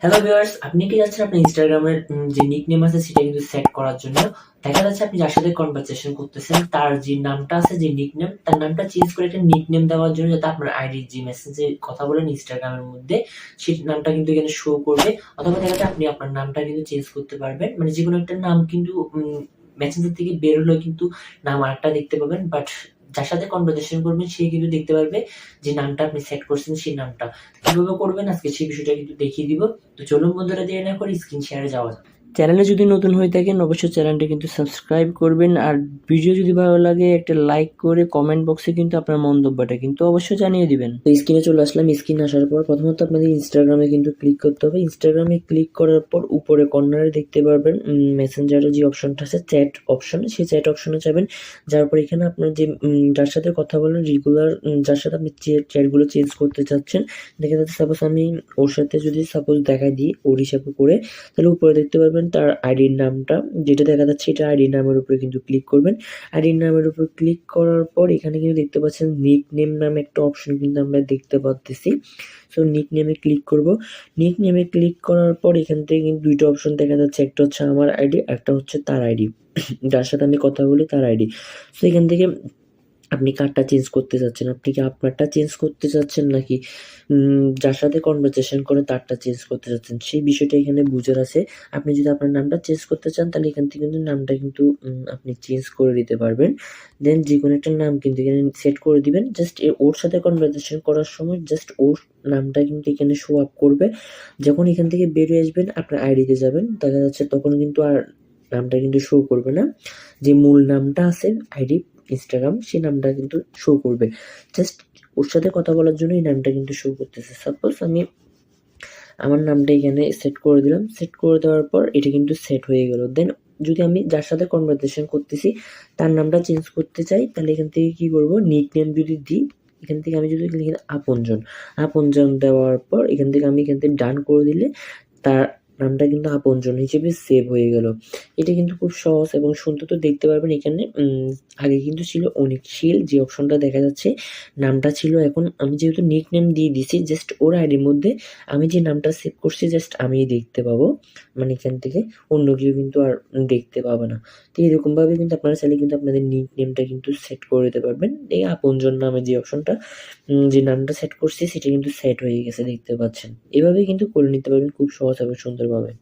Hello viewers, আপনি কি যাচ্ছেন আপনার ইনস্টাগ্রামের যে নিকনেম আছে সেটা কিন্তু সেট করার জন্য। দেখা যাচ্ছে আপনি যার সাথে কনভারসেশন করতেছেন তার যে নামটা আছে, যে নিকনেম, তার নামটা চেঞ্জ করে একটা নিকনেম দেওয়ার জন্য, যাতে আপনার আইডি যে মেসেজে কথা বলেন ইনস্টাগ্রামের মধ্যে সেই নামটা কিন্তু এখানে শো করবে। অথবা দেখা যাচ্ছে আপনি আপনার নামটা কিন্তু চেঞ্জ করতে পারবেন, মানে যেকোনো একটা নাম কিন্তু মেসেঞ্জার থেকে বের হলেও কিন্তু নাম আরেকটা দেখতে পাবেন, বাট যার সাথে কনভারসেশন করবেন সে কিন্তু দেখতে পারবে যে নামটা আপনি সেট করছেন সেই নামটা। কিভাবে করবেন আজকে সেই বিষয়টা কিন্তু দেখিয়ে দিব। তো চলুন বন্ধুরা, দেরি না করে স্ক্রিন শেয়ারে যাওয়া যাক। চ্যানেলে যদি নতুন হয়ে থাকেন অবশ্যই চ্যানেলটা কিন্তু সাবস্ক্রাইব করবেন, আর ভিডিও যদি ভালো লাগে একটা লাইক করে কমেন্ট বক্সে কিন্তু আপনার মন্তব্যটা কিন্তু অবশ্যই জানিয়ে দিবেন। তো স্ক্রিনে চলে আসলাম। স্ক্রিনে আসার পর প্রথমত আপনাদের ইনস্টাগ্রামে কিন্তু ক্লিক করতে হবে। ইনস্টাগ্রামে ক্লিক করার পর উপরে কর্নারে দেখতে পারবেন মেসেঞ্জারের যে অপশনটা আছে চ্যাট অপশন, সেই চ্যাট অপশনে যাবেন। যার পর এখানে আপনার যে যার সাথে কথা বলেন রেগুলার, যার সাথে আপনি চ্যাটগুলো চেঞ্জ করতে চাচ্ছেন, দেখা যাচ্ছে সাপোজ আমি ওর সাথে যদি সাপোজ দেখা দিই ওর হিসাবে করে, তাহলে উপরে দেখতে পারবেন তার আইডির নামটা যেটা দেখা যাচ্ছে, এটা আইডির নামের উপরে কিন্তু ক্লিক করবেন। আইডির নামের উপর ক্লিক করার পর এখানে কিন্তু দেখতে পাচ্ছেন নিক নেম নামে একটা অপশন কিন্তু আমরা দেখতে পাচ্ছি। সো নিক নেমে ক্লিক করব। নিক নেমে ক্লিক করার পর এখান থেকে কিন্তু দুইটা অপশন দেখা যাচ্ছে, একটা হচ্ছে আমার আইডি, একটা হচ্ছে তার আইডি, যার সাথে আমি কথা বলি তার আইডি। সো এখান থেকে আপনি কারটা চেঞ্জ করতে চাচ্ছেন, আপনি কি আপনারটা চেঞ্জ করতে চাচ্ছেন নাকি যার সাথে কনভারসেশন করে তারটা চেঞ্জ করতে চাচ্ছেন, সেই বিষয়টা এখানে বুঝার আছে। আপনি যদি আপনার নামটা চেঞ্জ করতে চান তাহলে এখান থেকে কিন্তু নামটা কিন্তু আপনি চেঞ্জ করে দিতে পারবেন। দেন যেকোনো একটা নাম কিন্তু এখানে সেট করে দিবেন। জাস্ট ওর সাথে কনভারসেশন করার সময় জাস্ট ওর নামটা কিন্তু এখানে শো আপ করবে। যখন এখান থেকে বেরিয়ে আসবেন আপনার আইডিতে যাবেন, দেখা যাচ্ছে তখন কিন্তু আর নামটা কিন্তু শো করবে না। যে মূল নামটা আছে আইডি ইনস্টাগ্রাম, সেই নামটা কিন্তু শো করবে। জাস্ট ওর সাথে কথা বলার জন্য এই নামটা কিন্তু শো করতেছে। সাপোজ আমি আমার নামটা এখানে সেট করে দিলাম। সেট করে দেওয়ার পর এটা কিন্তু সেট হয়ে গেল। দেন যদি আমি যার সাথে কনভারসেশন করতেছি তার নামটা চেঞ্জ করতে চাই, তাহলে এখান থেকে কি করব, নিকনেম যদি দিই, এখান থেকে আমি যদি লিখি আপনজন, আপনজন দেওয়ার পর এখান থেকে আমি এখান থেকে ডান করে দিলে তার নামটা কিন্তু আপনজন হিসেবে সেভ হয়ে গেল। এটা কিন্তু খুব সহজ এবং সুন্দর। তো দেখতে পারবেন এখানে আগে কিন্তু ছিল অনিকশীল যে অপশনটা দেখা যাচ্ছে, নামটা ছিল, এখন আমি যেহেতু নিকনেম দিয়ে দিছি জাস্ট ওর আইডির মধ্যে আমি যে নামটা সেভ করছি জাস্ট আমিই দেখতে পাবো, মানে এখান থেকে অন্য কেউ কিন্তু আর দেখতে পাবে না। তো এরকমভাবে কিন্তু আপনারা চাইলে কিন্তু আপনাদের নিকনেমটা কিন্তু সেট করে দিতে পারবেন। এই আপনজন নামে যে অপশনটা, যে নামটা সেট করছি সেটা কিন্তু সেট হয়ে গেছে দেখতে পাচ্ছেন। এভাবে কিন্তু করে নিতে পারবেন খুব সহজ এবং সুন্দরভাবে।